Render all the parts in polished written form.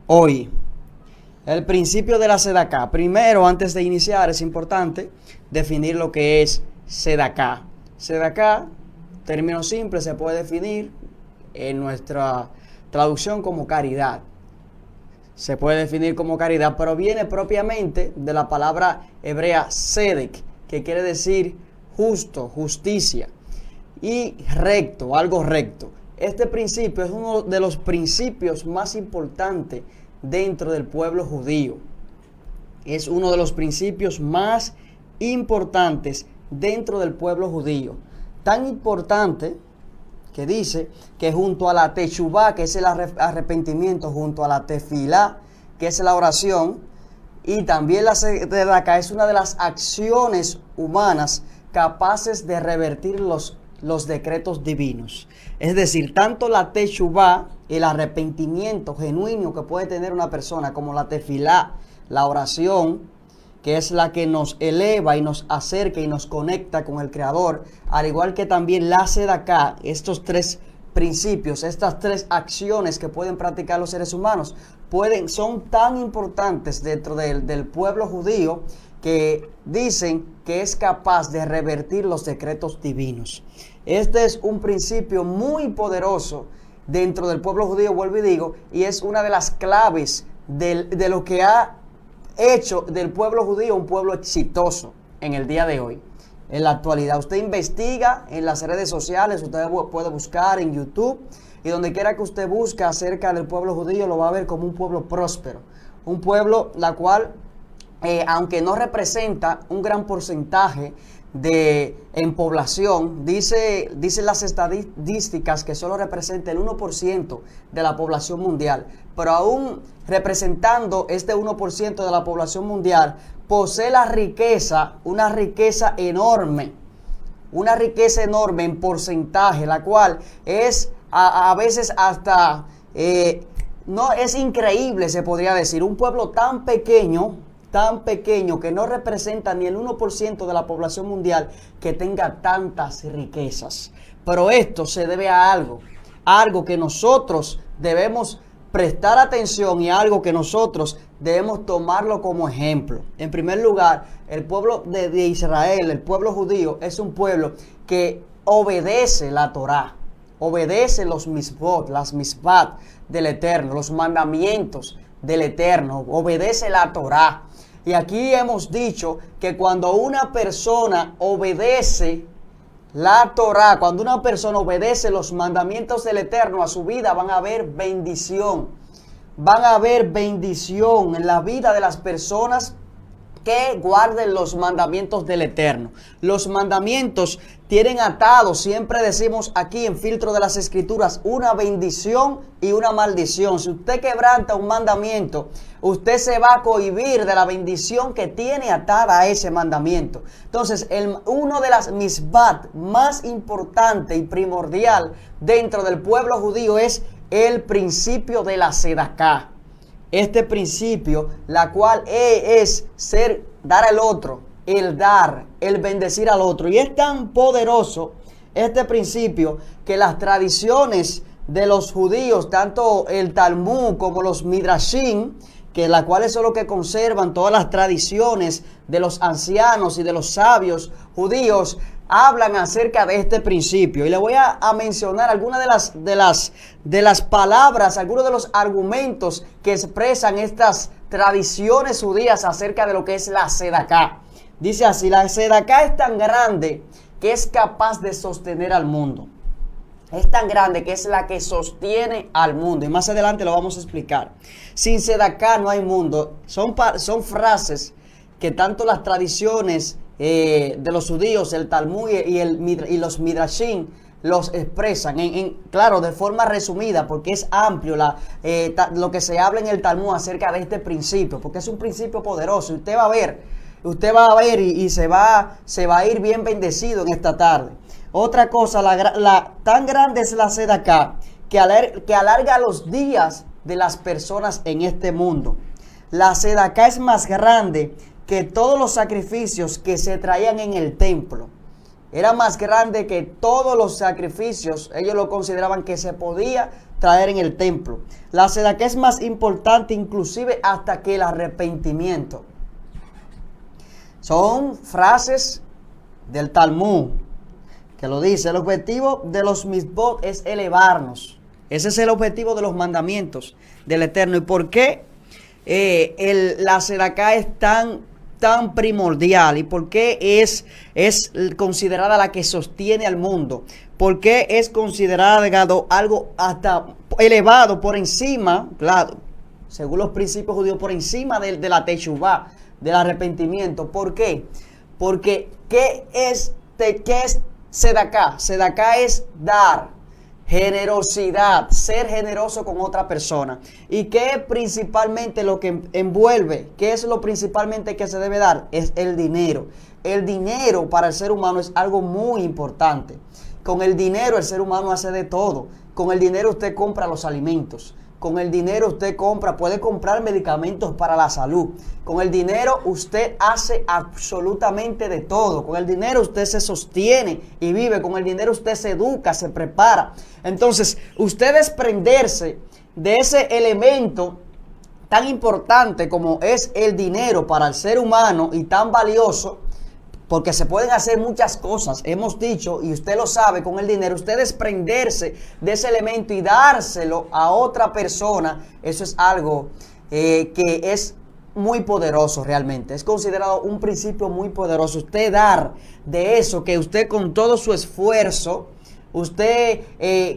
hoy. El principio de la sedaká. Primero, antes de iniciar, es importante definir lo que es sedaká. Sedaká, término simple, se puede definir en nuestra traducción como caridad. Se puede definir como caridad, pero viene propiamente de la palabra hebrea sedek, que quiere decir justo, justicia, y recto, algo recto. Este principio es uno de los principios más importantes dentro del pueblo judío. Es uno de los principios más importantes dentro del pueblo judío. Tan importante que dice que junto a la techubá, que es el arrepentimiento, junto a la tefilá, que es la oración, y también la sedaká es una de las acciones humanas capaces de revertir los decretos divinos. Es decir, tanto la techubá, el arrepentimiento genuino que puede tener una persona, como la tefilá, la oración, que es la que nos eleva y nos acerca y nos conecta con el Creador, al igual que también la sedaká, estos tres principios, estas tres acciones que pueden practicar los seres humanos, son tan importantes dentro del pueblo judío que dicen que es capaz de revertir los decretos divinos. Este es un principio muy poderoso dentro del pueblo judío, vuelvo y digo, y es una de las claves de lo que ha hecho del pueblo judío un pueblo exitoso en el día de hoy, en la actualidad. Usted investiga en las redes sociales, usted puede buscar en YouTube, y donde quiera que usted busque acerca del pueblo judío, lo va a ver como un pueblo próspero, un pueblo la cual, aunque no representa un gran porcentaje en población, dicen las estadísticas que solo representa el 1% de la población mundial, pero aún representando este 1% de la población mundial, posee la riqueza, una riqueza enorme en porcentaje, la cual es a veces hasta, no es increíble, se podría decir, un pueblo tan pequeño que no representa ni el 1% de la población mundial, que tenga tantas riquezas. Pero esto se debe a algo que nosotros debemos prestar atención y algo que nosotros debemos tomarlo como ejemplo. En primer lugar, el pueblo de Israel, el pueblo judío, es un pueblo que obedece la Torá, obedece los misbot, las misbat del Eterno, los mandamientos del Eterno, obedece la Torá. Y aquí hemos dicho que cuando una persona obedece la Torá, cuando una persona obedece los mandamientos del Eterno, a su vida van a haber bendición. Van a haber bendición en la vida de las personas que guarden los mandamientos del Eterno. Los mandamientos tienen atados, siempre decimos aquí en Filtro de las Escrituras, una bendición y una maldición. Si usted quebranta un mandamiento, usted se va a cohibir de la bendición que tiene atada a ese mandamiento. Entonces, uno de las misbat más importante y primordial dentro del pueblo judío es el principio de la sedaká. Este principio, la cual es dar al otro, el bendecir al otro. Y es tan poderoso este principio que las tradiciones de los judíos, tanto el Talmud como los Midrashim, que las cuales son los que conservan todas las tradiciones de los ancianos y de los sabios judíos, hablan acerca de este principio. Y le voy a mencionar algunas de las palabras, algunos de los argumentos que expresan estas tradiciones judías acerca de lo que es la sedaká. Dice así: la sedaká es tan grande que es capaz de sostener al mundo. Es tan grande que es la que sostiene al mundo. Y más adelante lo vamos a explicar. Sin sedaká no hay mundo. Son frases que tanto las tradiciones de los judíos, el Talmud y los Midrashim, los expresan, claro, de forma resumida, porque es amplio lo que se habla en el Talmud acerca de este principio, porque es un principio poderoso. Usted va a ver y se va a ir bien bendecido en esta tarde. Otra cosa, tan grande es la sedaká que alarga los días de las personas en este mundo. La sedaká es más grande que todos los sacrificios que se traían en el templo. Era más grande que todos los sacrificios. Ellos lo consideraban que se podía traer en el templo. La sedaká es más importante inclusive hasta que el arrepentimiento. Son frases del Talmud que lo dice. El objetivo de los mitzvot es elevarnos. Ese es el objetivo de los mandamientos del Eterno. ¿Y por qué la sedaká es tan primordial? ¿Y por qué es considerada la que sostiene al mundo? ¿Por qué es considerado algo hasta elevado por encima, claro, según los principios judíos, por encima de la teshuvá, del arrepentimiento? ¿Por qué? Porque ¿qué es sedaká? Sedaká es dar, generosidad, ser generoso con otra persona. ¿Y qué es principalmente lo que envuelve? ¿Qué es lo principalmente que se debe dar? Es el dinero. El dinero para el ser humano es algo muy importante. Con el dinero el ser humano hace de todo. Con el dinero usted compra los alimentos. Con el dinero usted puede comprar medicamentos para la salud. Con el dinero usted hace absolutamente de todo. Con el dinero usted se sostiene y vive. Con el dinero usted se educa, se prepara. Entonces, usted desprenderse de ese elemento tan importante como es el dinero para el ser humano y tan valioso, porque se pueden hacer muchas cosas, hemos dicho, y usted lo sabe, con el dinero, usted desprenderse de ese elemento y dárselo a otra persona, eso es algo que es muy poderoso realmente. Es considerado un principio muy poderoso. Usted dar de eso que usted con todo su esfuerzo,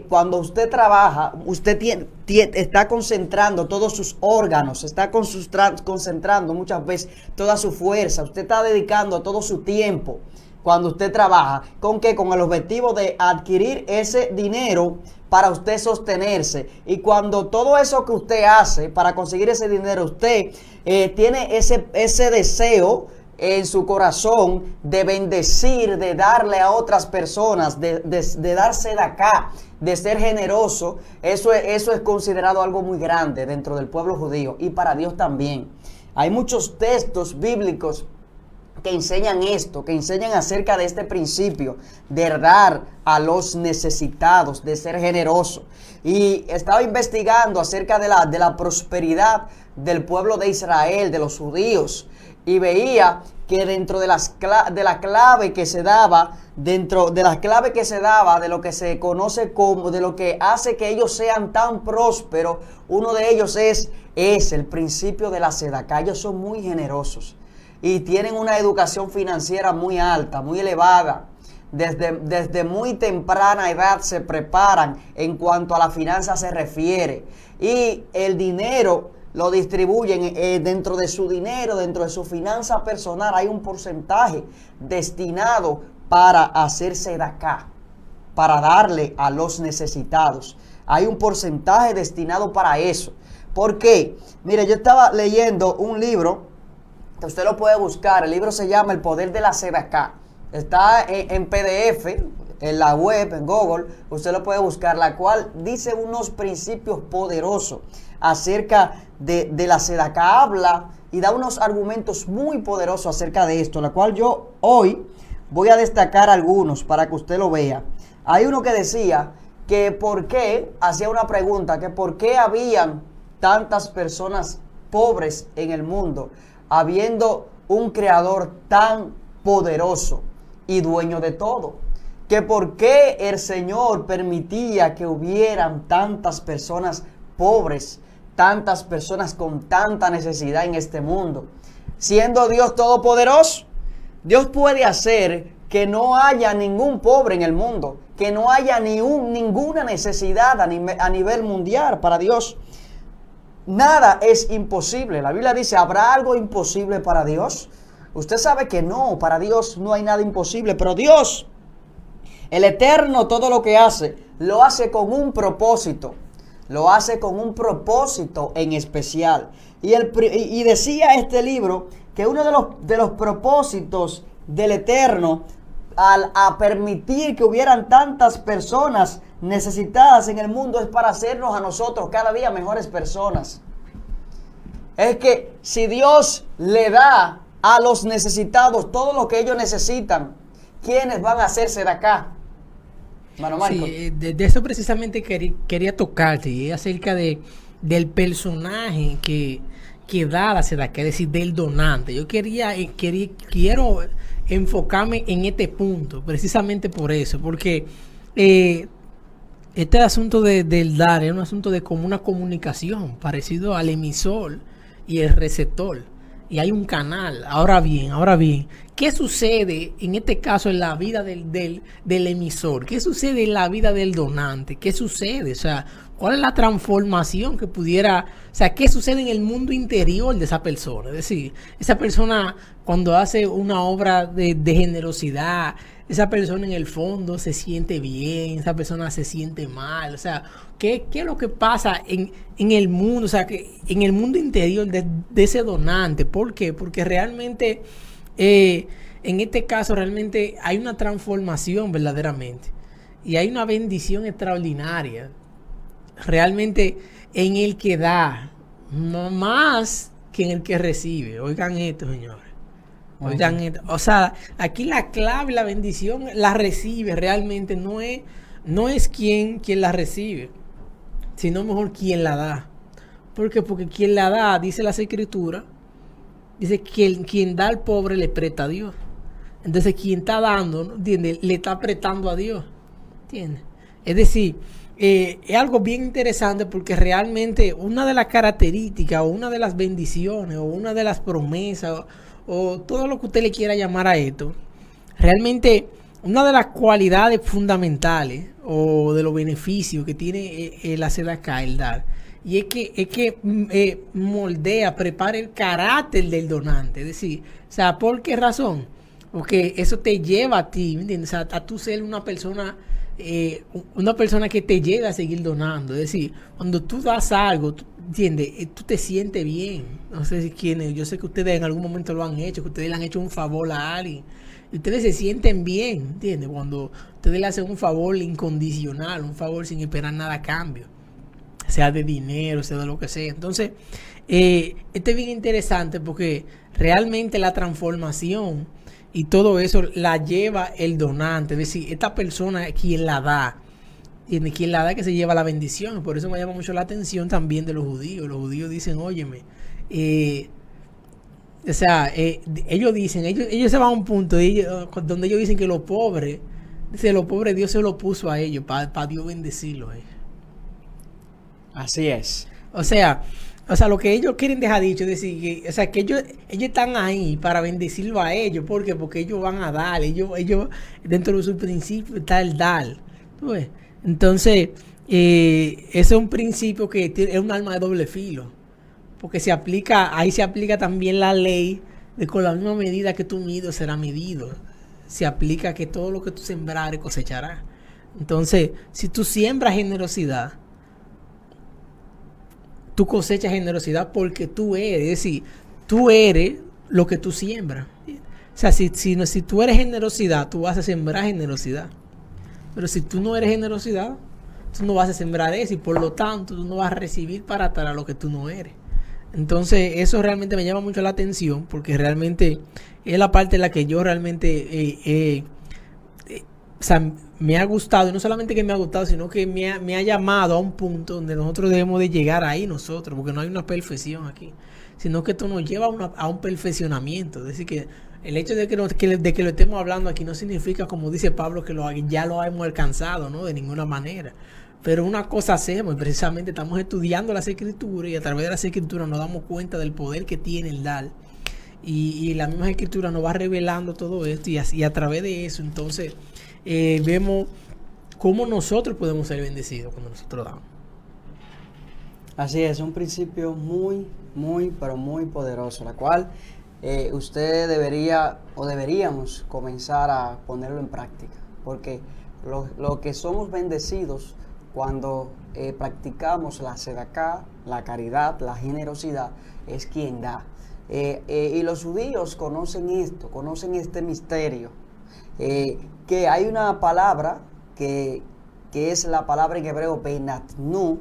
cuando usted trabaja, usted está concentrando todos sus órganos, está concentrando muchas veces toda su fuerza, usted está dedicando todo su tiempo cuando usted trabaja. ¿Con qué? Con el objetivo de adquirir ese dinero para usted sostenerse. Y cuando todo eso que usted hace para conseguir ese dinero, usted tiene ese deseo en su corazón de bendecir, de darle a otras personas, de darse de acá, de ser generoso, eso es considerado algo muy grande dentro del pueblo judío y para Dios también. Hay muchos textos bíblicos que enseñan esto, que enseñan acerca de este principio de dar a los necesitados, de ser generoso. Y estaba investigando acerca de la prosperidad del pueblo de Israel, de los judíos, y veía que dentro de la clave que se daba, de lo que se conoce como, de lo que hace que ellos sean tan prósperos, uno de ellos es el principio de la sedaká. Ellos son muy generosos y tienen una educación financiera muy alta, muy elevada. Desde muy temprana edad se preparan en cuanto a la finanza se refiere. Y el dinero lo distribuyen dentro de su dinero, dentro de su finanza personal. Hay un porcentaje destinado para hacer sedaká, para darle a los necesitados. Hay un porcentaje destinado para eso. ¿Por qué? Mire, yo estaba leyendo un libro, que usted lo puede buscar. El libro se llama El Poder de la Sedaká. Está en PDF, en la web, en Google. Usted lo puede buscar, la cual dice unos principios poderosos acerca de la sedaká. Habla y da unos argumentos muy poderosos acerca de esto, la cual yo hoy voy a destacar algunos para que usted lo vea. Hay uno que decía que hacía una pregunta, que por qué habían tantas personas pobres en el mundo, habiendo un creador tan poderoso y dueño de todo. Que por qué el Señor permitía que hubieran tantas personas pobres, tantas personas con tanta necesidad en este mundo. Siendo Dios todopoderoso, Dios puede hacer que no haya ningún pobre en el mundo, que no haya ninguna necesidad a nivel mundial. Para Dios nada es imposible. La Biblia dice, ¿habrá algo imposible para Dios? Usted sabe que no, para Dios no hay nada imposible, pero Dios, el Eterno, todo lo que hace, lo hace con un propósito. Lo hace con un propósito en especial. Y decía este libro que uno de los propósitos del Eterno, a permitir que hubieran tantas personas necesitadas en el mundo, es para hacernos a nosotros cada día mejores personas. Es que si Dios le da a los necesitados todo lo que ellos necesitan, ¿quiénes van a hacerse de acá? Mano Sí, Marco. de eso precisamente quería tocarte, y es acerca del personaje que da la sedaca, es decir, del donante. Yo quiero enfocarme en este punto, precisamente por eso, porque eh, este asunto del dar es un asunto de como una comunicación, parecido al emisor y el receptor. Y hay un canal. Ahora bien, ¿qué sucede en este caso en la vida del emisor? ¿Qué sucede en la vida del donante? ¿Qué sucede? O sea, ¿cuál es la transformación que pudiera, o sea, qué sucede en el mundo interior de esa persona? Es decir, esa persona cuando hace una obra de generosidad, esa persona en el fondo se siente bien, esa persona se siente mal, o sea, ¿qué es lo que pasa en el mundo, o sea, que en el mundo interior de ese donante? ¿Por qué? Porque realmente, en este caso, realmente hay una transformación verdaderamente y hay una bendición extraordinaria, realmente en el que da, no más que en el que recibe. Oigan esto, señores. Oigan, o sea, aquí la clave, la bendición, la recibe realmente, no es quien la recibe, sino mejor quien la da. ¿Por qué? Porque quien la da, dice las escrituras, dice que quien da al pobre le presta a Dios. Entonces quien está dando, ¿no? ¿Entiendes? Le está prestando a Dios. ¿Entiendes? Es decir, es algo bien interesante porque realmente una de las características o una de las bendiciones o una de las promesas o todo lo que usted le quiera llamar a esto, realmente una de las cualidades fundamentales o de los beneficios que tiene el hacer acá, el dar, y es que moldea, prepara el carácter del donante. Es decir, o sea, ¿por qué razón? Porque eso te lleva a ti, ¿me entiendes? O sea, a tú ser una persona que te lleve a seguir donando. Es decir, cuando tú das algo, tú, ¿entiendes? Tú te sientes bien. No sé si quiénes, yo sé que ustedes en algún momento lo han hecho, que ustedes le han hecho un favor a alguien. Y ustedes se sienten bien, ¿entiendes? Cuando ustedes le hacen un favor incondicional, un favor sin esperar nada a cambio. Sea de dinero, sea de lo que sea. Entonces, este es bien interesante porque realmente la transformación y todo eso la lleva el donante. Es decir, esta persona es quien la da. Y quien la da que se lleva la bendición. Por eso me llama mucho la atención también de los judíos. Los judíos dicen, óyeme, o sea, ellos se van a un punto donde ellos dicen que los pobres Dios se lo puso a ellos para Dios bendecirlos a ellos. Así es. O sea, lo que ellos quieren dejar dicho es decir, que ellos están ahí para bendecirlo a ellos. ¿Por qué? Porque ellos van a dar, ellos dentro de su principio está el dar. ¿Tú ves? Entonces, ese es un principio que es un arma de doble filo. Porque ahí se aplica también la ley de con la misma medida que tú mides será medido. Se aplica que todo lo que tú sembrares cosecharás. Entonces, si tú siembras generosidad, tú cosechas generosidad porque tú eres, es decir, tú eres lo que tú siembras. O sea, si tú eres generosidad, tú vas a sembrar generosidad. Pero si tú no eres generosidad, tú no vas a sembrar eso y por lo tanto tú no vas a recibir para atrás lo que tú no eres. Entonces eso realmente me llama mucho la atención porque realmente es la parte en la que yo realmente o sea, me ha gustado, y no solamente que me ha gustado, sino que me ha llamado a un punto donde nosotros debemos de llegar ahí nosotros, porque no hay una perfección aquí, sino que esto nos lleva a un perfeccionamiento. Es decir, que el hecho de que lo estemos hablando aquí no significa, como dice Pablo, que ya lo hemos alcanzado, ¿no? De ninguna manera. Pero una cosa hacemos, y precisamente estamos estudiando las escrituras, y a través de las escrituras nos damos cuenta del poder que tiene el dar. Y la misma escritura nos va revelando todo esto, y a través de eso, entonces, vemos cómo nosotros podemos ser bendecidos cuando nosotros damos. Así es, un principio muy, muy, pero muy poderoso, la cual usted deberíamos comenzar a ponerlo en práctica, porque lo que somos bendecidos cuando practicamos la sedacá, la caridad, la generosidad, es quien da. Y los judíos conocen esto, conocen este misterio, que hay una palabra que es la palabra en hebreo benatnu,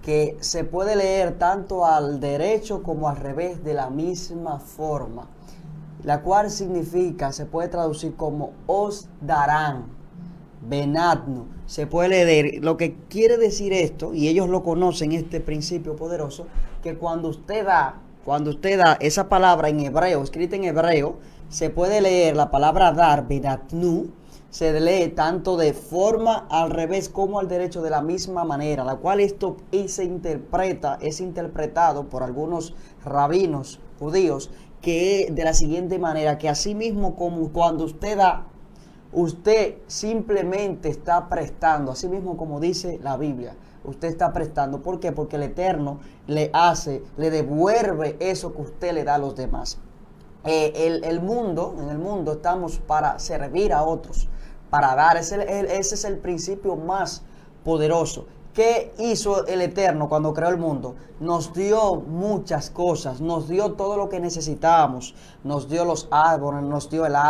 que se puede leer tanto al derecho como al revés de la misma forma, la cual significa, se puede traducir como os darán. benatnu. Se puede leer, lo que quiere decir esto, y ellos lo conocen, este principio poderoso, que cuando usted da esa palabra en hebreo, escrita en hebreo, se puede leer la palabra dar, benatnu, se lee tanto de forma al revés como al derecho de la misma manera, la cual esto es interpretado por algunos rabinos judíos, que de la siguiente manera, que así mismo como cuando usted da, usted simplemente está prestando, así mismo como dice la Biblia, usted está prestando. ¿Por qué? Porque el Eterno le devuelve eso que usted le da a los demás. En el mundo estamos para servir a otros, para dar. Ese es el principio más poderoso. ¿Qué hizo el Eterno cuando creó el mundo? Nos dio muchas cosas, nos dio todo lo que necesitábamos, nos dio los árboles, nos dio el agua.